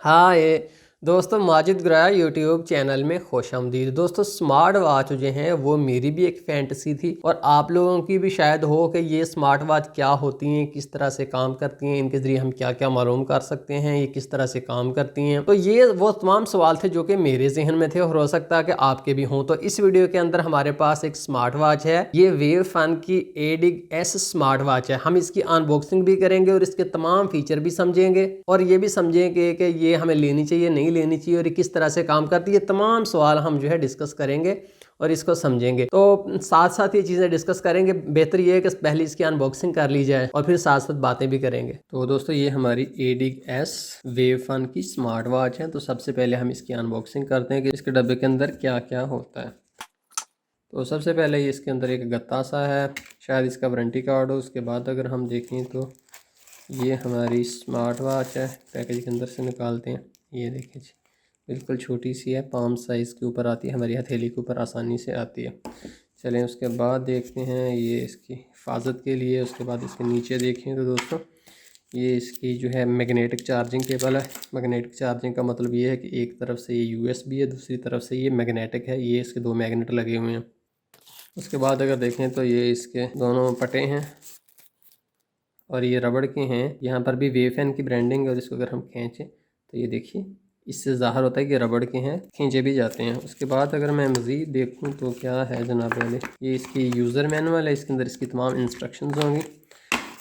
हाँ ये दोस्तों, माजिद ग्राया यूट्यूब चैनल में खुशामदीद। दोस्तों, स्मार्ट वॉच जो हैं वो मेरी भी एक फैंटेसी थी और आप लोगों की भी शायद हो कि ये स्मार्ट वॉच क्या होती हैं, किस तरह से काम करती हैं, इनके ज़रिए हम क्या क्या मालूम कर सकते हैं, ये किस तरह से काम करती हैं। तो ये वो तमाम सवाल थे जो कि मेरे जहन में थे और हो सकता है कि आपके भी हों। तो इस वीडियो के अंदर हमारे पास एक स्मार्ट वॉच है, ये वेव फन की एडिग एस स्मार्ट वॉच है। हम इसकी अनबॉक्सिंग भी करेंगे और इसके तमाम फीचर भी समझेंगे और ये भी समझेंगे कि ये हमें लेनी चाहिए, नहीं लेनी चाहिए और ये किस तरह से काम करती है। तमाम सवाल हम जो है डिस्कस करेंगे और इसको समझेंगे। तो साथ साथ ये चीज़ें डिस्कस करेंगे। बेहतर ये है कि पहले इसकी अनबॉक्सिंग कर ली जाए और फिर साथ साथ बातें भी करेंगे। तो दोस्तों, ये हमारी एडिग एस वेव फन की स्मार्ट वॉच है। तो सबसे पहले हम इसकी अनबॉक्सिंग करते हैं कि इसके डब्बे के अंदर क्या क्या होता है। तो सबसे पहले ये इसके अंदर एक गत्ता सा है, शायद इसका वारंटी कार्ड हो। उसके बाद अगर हम देखें तो ये हमारी स्मार्ट वॉच है, पैकेज के अंदर से निकालते हैं। ये देखिए जी, बिल्कुल छोटी सी है, पाम साइज़ के ऊपर आती है, हमारी हथेली के ऊपर आसानी से आती है। चलें उसके बाद देखते हैं ये इसकी हिफाजत के लिए। उसके बाद इसके नीचे देखें तो दोस्तों, ये इसकी जो है मैग्नेटिक चार्जिंग केबल है। मैग्नेटिक चार्जिंग का मतलब ये है कि एक तरफ से ये यूएसबी है, दूसरी तरफ से ये मैग्नेटिक है। ये इसके दो मैग्नेट लगे हुए हैं। उसके बाद अगर देखें तो ये इसके दोनों पटे हैं और ये रबड़ के हैं। यहाँ पर भी वेफेन की ब्रांडिंग है और इसको अगर हम खींचें तो ये देखिए, इससे ज़ाहिर होता है कि रबड़ के हैं, खींचे भी जाते हैं। उसके बाद अगर मैं मज़ीद देखूँ तो क्या है जनाब वाले, ये इसकी यूज़र मैनुअल है। इसके अंदर इसकी तमाम इंस्ट्रक्शंस होंगी।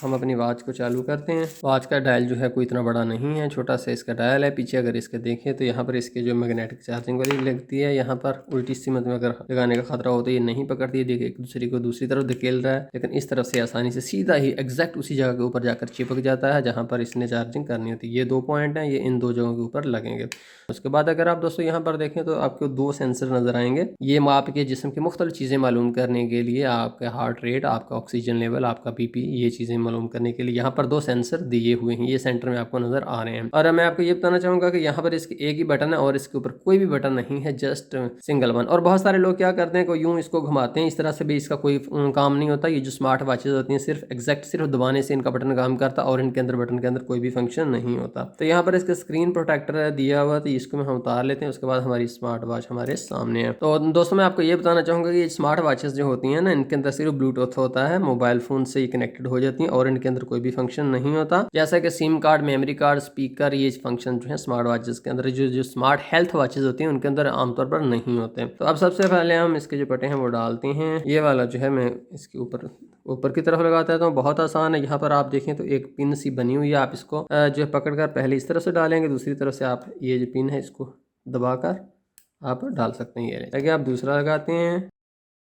हम अपनी वॉच को चालू करते हैं। वॉच का डायल जो है कोई इतना बड़ा नहीं है, छोटा सा इसका डायल है। पीछे अगर इसके देखें तो यहाँ पर इसके जो मैग्नेटिक चार्जिंग वाली लगती है, यहाँ पर उल्टी सिमत में अगर लगाने का खतरा हो तो ये नहीं पकड़ती है। देखिए, एक दूसरे को दूसरी तरफ धकेल रहा है, लेकिन इस तरफ से आसानी से सीधा ही एग्जैक्ट उसी जगह के ऊपर जाकर चिपक जाता है जहाँ पर इसने चार्जिंग करनी होती है। ये दो पॉइंट हैं, ये इन दो जगहों के ऊपर लगेंगे। उसके बाद अगर आप दोस्तों यहाँ पर देखें तो आपको दो सेंसर नजर आएंगे। ये आपके जिस्म की मुख्तलिफ चीज़ें मालूम करने के लिए, आपका हार्ट रेट, आपका ऑक्सीजन लेवल, आपका बीपी, ये चीज़ें मालूम करने के लिए यहाँ पर दो सेंसर दिए हुए हैं। ये सेंटर में आपको नजर आ रहे हैं। और मैं आपको ये बताना चाहूँगा कि यहाँ पर इसके एक ही बटन है और इसके ऊपर कोई भी बटन नहीं है, जस्ट सिंगल वन। और बहुत सारे लोग क्या करते हैं, कोई यूँ इसको घुमाते हैं, इस तरह से भी इसका कोई काम नहीं होता। ये जो स्मार्ट वॉचेज होती हैं सिर्फ एग्जैक्ट सिर्फ दबाने से इनका बटन काम करता और इनके अंदर बटन के अंदर कोई भी फंक्शन नहीं होता। तो यहाँ पर इसका स्क्रीन प्रोटेक्टर दिया हुआ, तो इसको हम उतार लेते हैं। उसके बाद हमारी स्मार्ट वॉच हमारे सामने है। तो दोस्तों, मैं आपको ये बताना चाहूँगा कि ये स्मार्ट वॉचेस जो होती हैं ना, इनके अंदर सिर्फ ब्लूटूथ होता है, मोबाइल फ़ोन से ये कनेक्टेड हो जाती हैं और इनके अंदर कोई भी फंक्शन नहीं होता। जैसा कि SIM card, memory card, speaker, ये फंक्शन जो है स्मार्ट वॉचेस के अंदर, जो स्मार्ट हेल्थ वॉचेस होती हैं उनके अंदर आमतौर पर नहीं होते। तो अब सबसे पहले हम इसके जो पटे हैं वो डालते हैं। ये वाला जो है मैं इसके ऊपर की तरफ लगाता है, तो बहुत आसान है। यहाँ पर आप देखें तो एक पिन सी बनी हुई है, आप इसको जो पकड़ कर पहले इस तरफ से डालेंगे, दूसरी तरफ से आप ये जो पिन है इसको दबाकर आप डाल सकते हैं। ये आगे आप दूसरा लगाते हैं।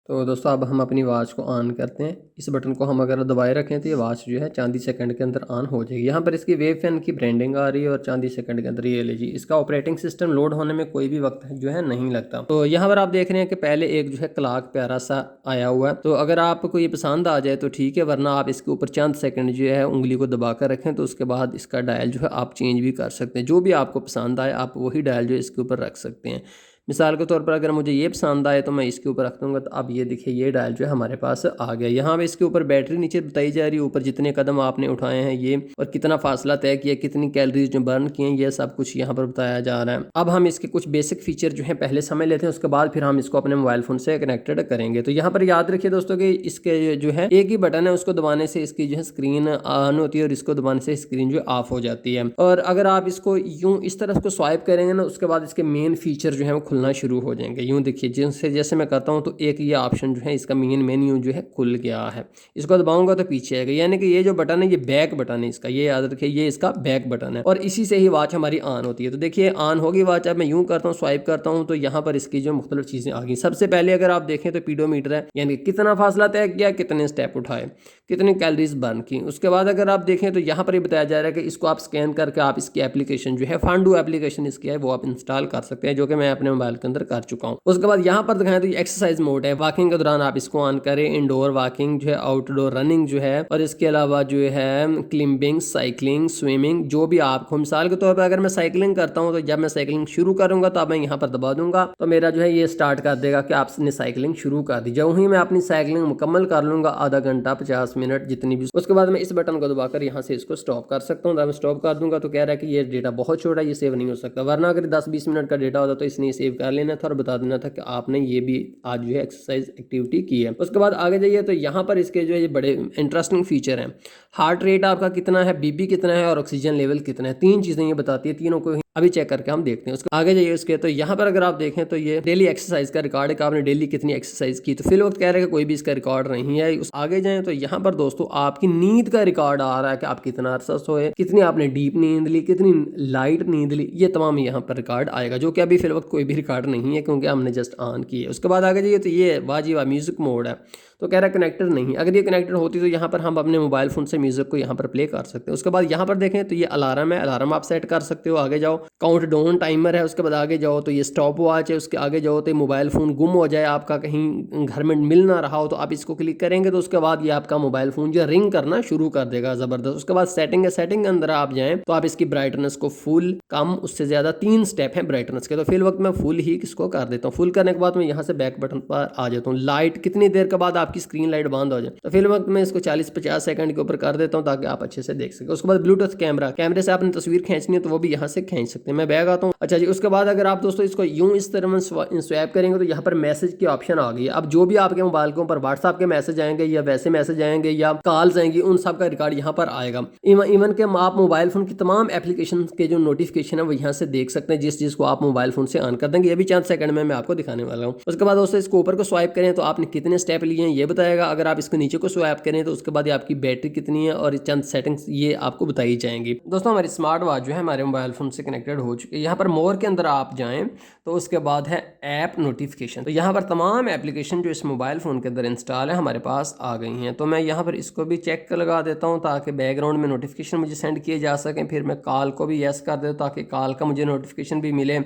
तो दोस्तों, अब हम अपनी वॉच को ऑन करते हैं। इस बटन को हम अगर दबाए रखें तो ये वॉच जो है चांदी सेकंड के अंदर ऑन हो जाएगी। यहाँ पर इसकी वेव फैन की ब्रांडिंग आ रही है और चांदी सेकंड के अंदर ये ले जी। इसका ऑपरेटिंग सिस्टम लोड होने में कोई भी वक्त जो है नहीं लगता। तो यहाँ पर आप देख रहे हैं कि पहले एक जो है क्लॉक प्यारा सा आया हुआ है। तो अगर आपको ये पसंद आ जाए तो ठीक है, वरना आप इसके ऊपर चंद सेकंड जो है उंगली को दबा कर रखें तो उसके बाद इसका डायल जो है आप चेंज भी कर सकते हैं। जो भी आपको पसंद आए आप वही डायल जो है इसके ऊपर रख सकते हैं। मिसाल के तौर पर अगर मुझे ये पसंद आए तो मैं इसके ऊपर रख दूंगा। तो अब ये देखिए, ये डायल जो है हमारे पास आ गया। यहाँ पे इसके ऊपर बैटरी नीचे बताई जा रही है, ऊपर जितने कदम आपने उठाए हैं ये और कितना फासला तय किया, कितनी कैलोरीज जो बर्न किए, ये सब कुछ यहाँ पर बताया जा रहा है। अब हम इसके कुछ बेसिक फीचर जो है पहले समझ लेते हैं, उसके बाद फिर हम इसको अपने मोबाइल फोन से कनेक्टेड करेंगे। तो यहाँ पर याद रखिए दोस्तों कि इसके जो है एक ही बटन है, उसको दबाने से इसकी जो है स्क्रीन ऑन होती है और इसको दबाने से स्क्रीन जो ऑफ हो जाती है। और अगर आप इसको यूँ इस तरफ को स्वाइप करेंगे ना, उसके बाद इसके मेन फीचर जो है वो खुलना शुरू हो जाएंगे। यूँ देखिए, जैसे मैं करता हूँ तो एक ये ऑप्शन जो है इसका मेन मेन्यू जो है खुल गया है। इसको दबाऊंगा तो पीछे आएगा, यानी कि ये जो बटन है ये बैक बटन है इसका, ये याद रखिए, ये इसका बैक बटन है और इसी से ही वॉच हमारी ऑन होती है। तो देखिए ऑन होगी वॉच। अब मैं यूँ करता हूँ, स्वाइप करता हूँ तो यहाँ पर इसकी जो मुख्तलिफ चीज़ें आ गई। सबसे पहले अगर आप देखें तो पीडोमीटर है, यानी कितना फासला तय किया, कितने स्टेप उठाए, कितनी कैलोरीज बर्न की। उसके बाद अगर आप देखें तो यहाँ पर ये बताया जा रहा है कि इसको आप स्कैन करके आप इसकी एप्लीकेशन जो है फांडू एप्लीकेशन इसकी है वो आप इंस्टॉल कर सकते हैं, जो कि मैं अपने मोबाइल मोबाइल के अंदर कर चुका हूँ। उसके बाद यहाँ पर दिखाएं तो ये एक्सरसाइज मोड है, वॉकिंग के दौरान आप इसको ऑन करें, इंडोर वॉकिंग जो है, आउटडोर रनिंग जो है, और इसके अलावा जो है क्लिंबिंग, साइकिलिंग, स्विमिंग, जो भी आपको, मिसाल के तौर पर अगर मैं साइकिलिंग करता हूँ तो जब मैं साइकिलिंग शुरू करूंगा तो अब मैं यहाँ पर दबा दूंगा तो मेरा जो है ये स्टार्ट कर देगा कि आपने साइकिलिंग शुरू कर दी। जब ही मैं अपनी साइकिलिंग मुकम्मल कर लूंगा, आधा घंटा 50 मिनट जितनी भी, उसके बाद मैं इस बटन को दबाकर यहाँ से इसको स्टॉप कर सकता हूँ। मैं स्टॉप कर दूंगा तो कह रहा है कि ये डेटा बहुत छोटा है, ये सेव नहीं हो सकता, वरना अगर 10-20 मिनट का डेटा होता तो इसने सेव कर लेना था और बता देना था कि आपने ये भी आज जो है एक्सरसाइज एक्टिविटी की है। उसके बाद आगे जाइए तो यहाँ पर इसके जो है ये बड़े इंटरेस्टिंग फीचर हैं। हार्ट रेट आपका कितना है, बीपी कितना है और ऑक्सीजन लेवल कितना है, 3 चीज़ें ये बताती है। तीनों को अभी चेक करके हम देखते हैं। उसके आगे जाइए उसके तो यहाँ पर अगर आप देखें तो ये डेली एक्सरसाइज का रिकॉर्ड है कि आपने डेली कितनी एक्सरसाइज की। तो फिर वक्त कह रहे हैं कि कोई भी इसका रिकॉर्ड नहीं है। उस आगे जाएं तो यहाँ पर दोस्तों आपकी नींद का रिकॉर्ड आ रहा है कि आप कितना अरसा सोए, कितनी आपने डीप नींद ली, कितनी लाइट नींद ली, ये तमाम यहाँ पर रिकॉर्ड आएगा, जो कि अभी फिर वक्त कोई भी रिकॉर्ड नहीं है क्योंकि हमने जस्ट ऑन की है। उसके बाद आगे जाइए तो ये वाजिब म्यूजिक मोड है, तो कह रहा है कनेक्टेड नहीं। अगर ये कनेक्टेड होती तो यहाँ पर हम अपने मोबाइल फ़ोन से म्यूज़िक को यहाँ पर प्ले कर सकते हैं। उसके बाद यहाँ पर देखें तो ये अलार्म है, अलार्म आप सेट कर सकते हो। आगे जाओ काउंट डाउन टाइमर है, उसके बाद आगे जाओ तो ये स्टॉप वॉच है, उसके आगे जाओ तो मोबाइल फ़ोन गुम हो जाए, आपका कहीं घर में मिल ना रहा हो तो आप इसको क्लिक करेंगे तो उसके बाद ये आपका मोबाइल फ़ोन जो रिंग करना शुरू कर देगा ज़बरदस्त। उसके बाद सेटिंग है, सेटिंग के अंदर आप जाएँ तो आप इसकी ब्राइटनेस को फुल, कम, उससे ज़्यादा 3 स्टेप हैं ब्राइटनेस के। तो फिर वक्त मैं फुल ही इसको कर देता हूँ। फुल करने के बाद मैं यहाँ से बैक बटन पर आ जाता हूँ। लाइट कितनी देर के बाद आपकी स्क्रीन लाइट बंद हो जाए, तो फिर वक्त मैं इसको 40-50 सेकंड के ऊपर कर देता हूं ताकि आप अच्छे से देख सकें। उसके बाद ब्लूटूथ कैमरा, कैमरे से आपने तस्वीर खींचनी है तो वो भी यहां से खींच सकते हैं। मैं बैग आता हूं। अच्छा जी, उसके बाद अगर आप दोस्तों इसको यूं इस तरह में स्वैप करेंगे तो यहाँ पर मैसेज की ऑप्शन आ गई है। अब जो भी आपके मोबाइल के ऊपर व्हाट्सएप के मैसेज आएंगे या वैसे मैसेज आएंगे या कॉल्स आएंगी, उन सब का रिकॉर्ड यहाँ पर आएगा। इवन के आप मोबाइल फोन की तमाम एप्लीकेशन के जो नोटिफिकेशन है वो यहाँ से देख सकते हैं, जिस चीज को आप मोबाइल फोन से ऑन कर देंगे। ये भी चंद सेकंड में मैं आपको दिखाने वाला हूँ। उसके बाद दोस्तों इसको ऊपर को स्वाइप करें तो आपने कितने स्टेप लिए हैं ये बताएगा। अगर आप इसको नीचे को स्वैप करें तो उसके बाद आपकी बैटरी कितनी है और चंद सेटिंग्स ये आपको बताई जाएंगी। दोस्तों हमारी स्मार्ट वॉच जो है हमारे मोबाइल फोन से कनेक्टेड हो चुकी है। यहाँ पर मोर के अंदर आप जाएं तो उसके बाद है ऐप नोटिफिकेशन, तो यहाँ पर तमाम एप्लीकेशन जो इस मोबाइल फ़ोन के अंदर इंस्टॉल है हमारे पास आ गई हैं। तो मैं यहाँ पर इसको भी चेक लगा देता हूँ ताकि बैकग्राउंड में नोटिफिकेशन मुझे सेंड किए जा सकें। फिर मैं कॉल को भी यस कर देता हूँ ताकि कॉल का मुझे नोटिफिकेशन भी मिले।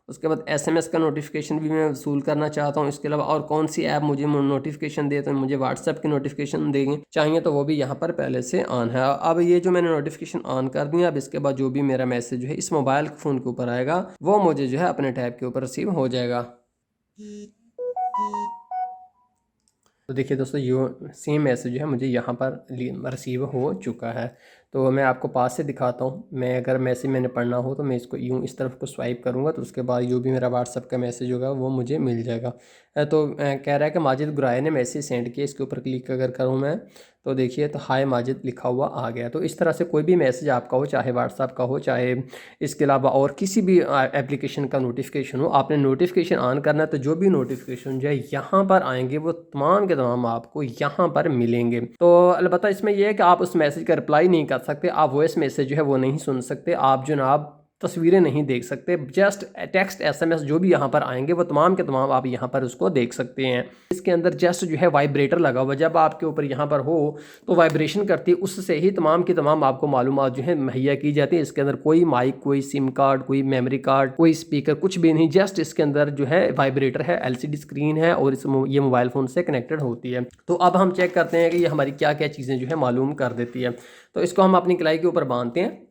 उसके बाद एसएमएस का नोटिफिकेशन भी मैं वसूल करना चाहता हूँ। इसके अलावा और कौन सी ऐप मुझे नोटिफिकेशन दे, तो मुझे व्हाट्सएप की नोटिफिकेशन देंगे चाहिए तो वो भी यहाँ पर पहले से ऑन है। अब ये जो मैंने नोटिफिकेशन ऑन कर दिया, अब इसके बाद जो भी मेरा मैसेज जो है इस मोबाइल फ़ोन के ऊपर आएगा वो मुझे जो है अपने टैब के ऊपर रिसीव हो जाएगा। तो देखिए दोस्तों ये सेम मैसेज जो है मुझे यहाँ पर रिसीव हो चुका है। तो मैं आपको पास से दिखाता हूँ। मैं अगर मैसेज मैंने पढ़ना हो तो मैं इसको यूँ इस तरफ को स्वाइप करूँगा तो उसके बाद जो भी मेरा व्हाट्सअप का मैसेज होगा वो मुझे मिल जाएगा। तो कह रहा है कि माजिद गुराए ने मैसेज सेंड किया। इसके ऊपर क्लिक अगर करूँ मैं तो देखिए तो हाय माजिद लिखा हुआ आ गया। तो इस तरह से कोई भी मैसेज आपका हो, चाहे व्हाट्सअप का हो, चाहे इसके अलावा और किसी भी एप्लीकेशन का नोटिफिकेशन हो, आपने नोटिफिकेशन ऑन करना है तो जो भी नोटिफिकेशन जो है यहाँ पर आएंगे वो तमाम के तमाम आपको यहाँ पर मिलेंगे। तो अलबत्ता इसमें यह है कि आप उस मैसेज का रिप्लाई नहीं कर सकते, आप वॉइस मैसेज जो है वो नहीं सुन सकते, आप जनाब तस्वीरें नहीं देख सकते। जस्ट टेक्स्ट एसएमएस जो भी यहाँ पर आएंगे वो तमाम के तमाम आप यहाँ पर उसको देख सकते हैं। इसके अंदर जस्ट जो है वाइब्रेटर लगा हुआ, जब आपके ऊपर यहाँ पर हो तो वाइब्रेशन करती है, उससे ही तमाम की तमाम आपको मालूमात जो है मुहैया की जाती है। इसके अंदर कोई माइक, कोई सिम कार्ड, कोई मेमोरी कार्ड, कोई स्पीकर, कुछ भी नहीं। जस्ट इसके अंदर जो है वाइब्रेटर है, LCD स्क्रीन है और ये मोबाइल फ़ोन से कनेक्टेड होती है। तो अब हम चेक करते हैं कि ये हमारी क्या क्या चीज़ें जो है मालूम कर देती है। तो इसको हम अपनी कलाई के ऊपर बांधते हैं।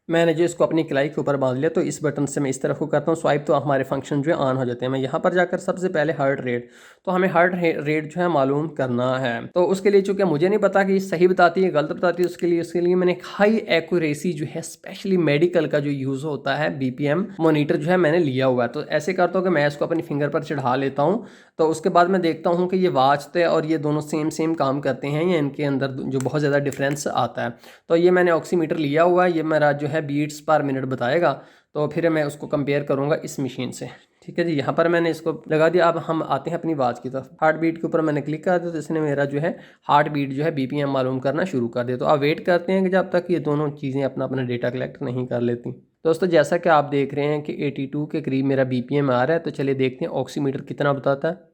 मैंने जो इसको अपनी कलाई के ऊपर बांध लिया तो इस बटन से मैं इस तरफ को करता हूँ स्वाइप, तो हमारे फंक्शन जो है ऑन हो जाते हैं। मैं यहाँ पर जाकर सबसे पहले हार्ट रेट, तो हमें हार्ट रेट जो है मालूम करना है। तो उसके लिए चूँकि मुझे नहीं पता कि सही बताती है गलत बताती है, उसके लिए मैंने हाई एक्यूरेसी जो है स्पेशली मेडिकल का जो यूज़ होता है BPM मोनीटर जो है मैंने लिया हुआ है। तो ऐसे करता हूँ कि मैं इसको अपनी फिंगर पर चढ़ा लेता हूँ। तो उसके बाद मैं देखता हूँ कि ये वॉच थे और ये दोनों सेम काम करते हैं या इनके अंदर जो बहुत ज़्यादा डिफरेंस आता है। तो ये मैंने ऑक्सीमीटर लिया हुआ है, ये मेरा जो है बीट्स पर मिनट बताएगा। तो फिर मैं उसको कंपेयर करूँगा इस मशीन से। ठीक है जी, यहाँ पर मैंने इसको लगा दिया। अब हम आते हैं अपनी वॉच की तरफ। हार्ट बीट के ऊपर मैंने क्लिक कर दिया तो इसने मेरा जो है हार्ट बीट जो है BPM मालूम करना शुरू कर दिया। तो आप वेट करते हैं कि जब तक ये दोनों चीज़ें अपना डेटा कलेक्ट नहीं कर लेती। दोस्तों जैसा कि आप देख रहे हैं कि 82 के करीब मेरा BPM आ रहा है। तो चलिए देखते हैं ऑक्सीमीटर कितना बताता है।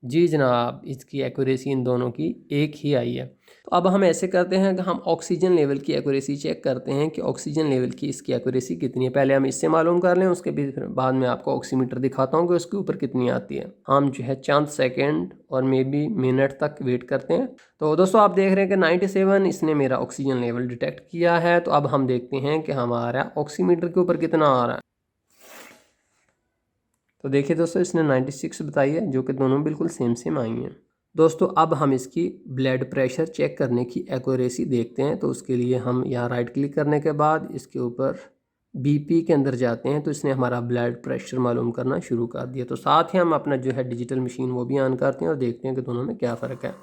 जी जनाब, इसकी एक्यूरेसी इन दोनों की एक ही आई है। तो अब हम ऐसे करते हैं कि हम ऑक्सीजन लेवल की एक्यूरेसी चेक करते हैं कि ऑक्सीजन लेवल की इसकी एक्यूरेसी कितनी है। पहले हम इससे मालूम कर लें, उसके फिर बाद में आपको ऑक्सीमीटर दिखाता हूँ कि उसके ऊपर कितनी आती है। हम जो है चंद सेकंड और मे बी मिनट तक वेट करते हैं। तो दोस्तों आप देख रहे हैं कि 97 इसने मेरा ऑक्सीजन लेवल डिटेक्ट किया है। तो अब हम देखते हैं कि हमारा ऑक्सीमीटर के ऊपर कितना आ रहा है। तो देखिए दोस्तों, इसने 96 बताई है, जो कि दोनों बिल्कुल सेम आई हैं। दोस्तों अब हम इसकी ब्लड प्रेशर चेक करने की एक्यूरेसी देखते हैं। तो उसके लिए हम यहाँ राइट क्लिक करने के बाद इसके ऊपर बीपी के अंदर जाते हैं। तो इसने हमारा ब्लड प्रेशर मालूम करना शुरू कर दिया। तो साथ ही हम अपना जो है डिजिटल मशीन वो भी ऑन करते हैं और देखते हैं कि दोनों में क्या फ़र्क है।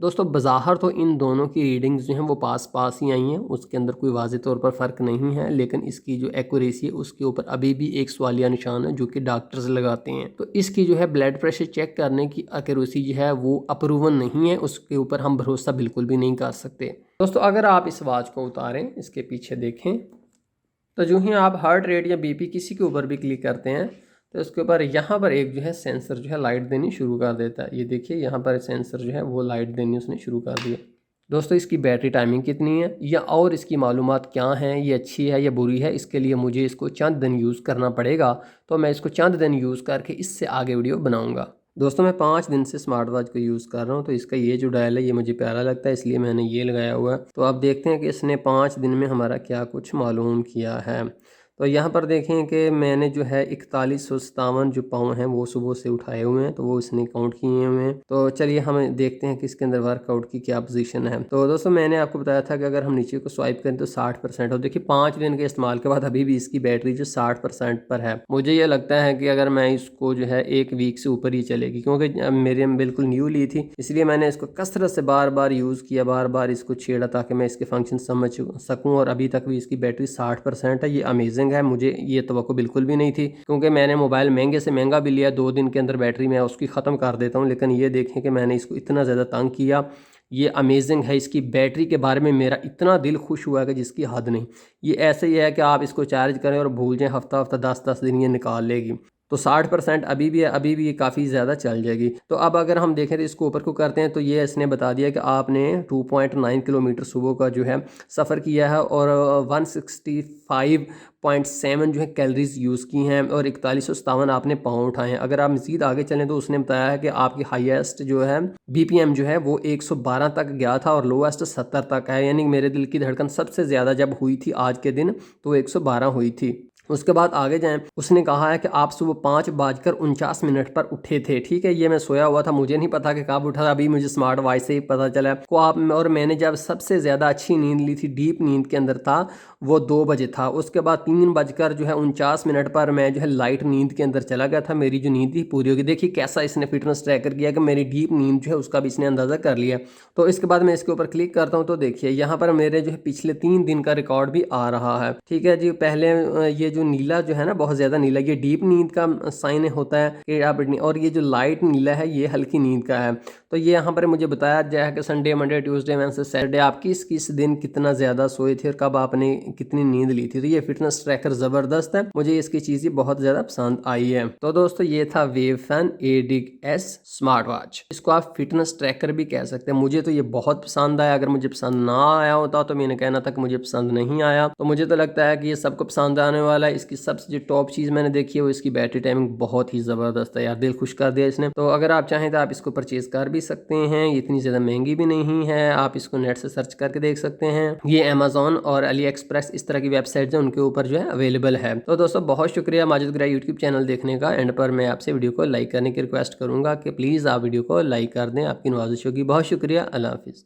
दोस्तों बज़ाहिर तो इन दोनों की रीडिंग्स जो हैं वो पास ही आई हैं, उसके अंदर कोई वाज़े तौर पर फ़र्क नहीं है, लेकिन इसकी जो एक्यूरेसी है उसके ऊपर अभी भी एक सवालिया निशान है जो कि डॉक्टर्स लगाते हैं। तो इसकी जो है ब्लड प्रेशर चेक करने की एक्यूरेसी जो है वो अप्रूवन नहीं है, उसके ऊपर हम भरोसा बिल्कुल भी नहीं कर सकते। दोस्तों अगर आप इस वाच को उतारें, इसके पीछे देखें, तो जो ही आप हार्ट रेट या बीपी किसी के ऊपर भी क्लिक करते हैं तो इसके ऊपर यहाँ पर एक जो है सेंसर जो है लाइट देनी शुरू कर देता है। ये देखिए यहाँ पर सेंसर जो है वो लाइट देनी उसने शुरू कर दिया। दोस्तों इसकी बैटरी टाइमिंग कितनी है या और इसकी मालूमात क्या हैं, ये अच्छी है या बुरी है, इसके लिए मुझे इसको चंद दिन यूज़ करना पड़ेगा। तो मैं इसको चंद दिन यूज़ करके इससे आगे वीडियो बनाऊँगा। दोस्तों मैं 5 दिन से स्मार्ट वॉच को यूज़ कर रहा हूँ। तो इसका ये जो डायल है ये मुझे प्यारा लगता है, इसलिए मैंने ये लगाया हुआ है। तो आप देखते हैं कि इसने 5 दिन में हमारा क्या कुछ मालूम किया है। तो यहाँ पर देखें कि मैंने जो है 4157 जो पाँव हैं वो सुबह से उठाए हुए हैं, तो वो इसने काउंट किए हुए हैं। तो चलिए हम देखते हैं कि इसके अंदर वर्कआउट की क्या पोजीशन है। तो दोस्तों मैंने आपको बताया था कि अगर हम नीचे को स्वाइप करें तो 60% हो। देखिए 5 दिन के इस्तेमाल के बाद अभी भी इसकी बैटरी जो 60% पर है। मुझे ये लगता है कि अगर मैं इसको जो है 1 वीक से ऊपर ही चलेगी, क्योंकि मेरे बिल्कुल न्यू ली थी, इसलिए मैंने इसको कसरत से बार बार यूज़ किया, बार बार इसको छेड़ा ताकि मैं इसके फंक्शन समझ सकूँ। और अभी तक भी इसकी बैटरी 60% है। ये अमेजिंग है, मुझे ये तवक्को बिल्कुल भी नहीं थी, क्योंकि मैंने मोबाइल महंगे से महंगा भी लिया, 2 दिन के अंदर बैटरी मैं उसकी ख़त्म कर देता हूँ। लेकिन ये देखें कि मैंने इसको इतना ज़्यादा तंग किया। ये अमेजिंग है, इसकी बैटरी के बारे में मेरा इतना दिल खुश हुआ कि जिसकी हद नहीं। ये ऐसे ही है कि आप इसको चार्ज करें और भूल जाएं, हफ्ता 10 दिन ये निकाल लेगी। तो 60% अभी भी है, अभी भी ये काफ़ी ज़्यादा चल जाएगी। तो अब अगर हम देखें तो इसको ऊपर को करते हैं तो ये इसने बता दिया कि आपने 2.9 किलोमीटर सुबह का जो है सफ़र किया है और 165.7 जो है कैलोरीज यूज़ की हैं और 4157 आपने पाँव उठाए हैं। अगर आप मज़ीद आगे चलें तो उसने बताया है कि आपकी हाईएस्ट जो है BPM जो है वो 112 तक गया था और लोएस्ट 70 तक है। यानी मेरे दिल की धड़कन सबसे ज़्यादा जब हुई थी आज के दिन तो 112 हुई थी। उसके बाद आगे जाएं, उसने कहा है कि आप सुबह 5:49 पर उठे थे। ठीक है, ये मैं सोया हुआ था, मुझे नहीं पता कि कब उठा था, अभी मुझे स्मार्ट वॉच से ही पता चला को आप। और मैंने जब सबसे ज़्यादा अच्छी नींद ली थी, डीप नींद के अंदर था, वो 2 बजे था। उसके बाद 3:49 पर मैं जो है लाइट नींद के अंदर चला गया था, मेरी जो नींद थी पूरी होगी। देखिए कैसा इसने फिटनेस ट्रैकर किया कि मेरी डीप नींद जो है उसका भी इसने अंदाज़ा कर लिया। तो इसके बाद मैं इसके ऊपर क्लिक करता हूँ तो देखिए यहाँ पर मेरे जो है पिछले 3 दिन का रिकॉर्ड भी आ रहा है। ठीक है जी, पहले ये जो नीला जो है ना, बहुत ज़्यादा नीला, ये डीप नींद का साइन होता है कि आप, और ये जो लाइट नीला है ये हल्की नींद का है। तो ये यहाँ पर मुझे बताया जाए कि Sunday, Monday, Tuesday, Wednesday, Saturday आप किस दिन कितना ज़्यादा सोए थे और कब आपने कितनी नींद ली थी। तो ये फिटनेस ट्रैकर ज़बरदस्त है, मुझे इसकी चीज़ बहुत ज़्यादा पसंद आई है। तो दोस्तों ये था वेवफन ADIG-S स्मार्ट वॉच। इसको आप फिटनेस ट्रैकर भी कह सकते हैं। मुझे तो ये बहुत पसंद आया। अगर मुझे पसंद ना आया होता तो मैंने कहना था कि मुझे पसंद नहीं आया। तो मुझे तो लगता है कि ये सबको पसंद आने वाला है। इसकी सबसे जो टॉप चीज़ मैंने देखी है वो इसकी बैटरी टाइमिंग बहुत ही ज़बरदस्त है यार, दिल खुश कर दिया इसने। तो अगर आप चाहें तो आप इसको परचेज़ कर भी सकते हैं, ये इतनी ज़्यादा महंगी भी नहीं है, आप इसको नेट से सर्च करके देख सकते हैं। ये अमेज़ॉन और अली एक्सप्रेस इस तरह की वेबसाइट है उनके ऊपर जो है अवेलेबल है। तो दोस्तों बहुत शुक्रिया माजिद ग्राई यूट्यूब चैनल देखने का। एंड पर मैं आपसे वीडियो को लाइक करने की रिक्वेस्ट करूँगा कि प्लीज़ आप वीडियो को लाइक कर दें, आपकी नवाजिश होगी। बहुत शुक्रिया, अल्लाह हाफिज़।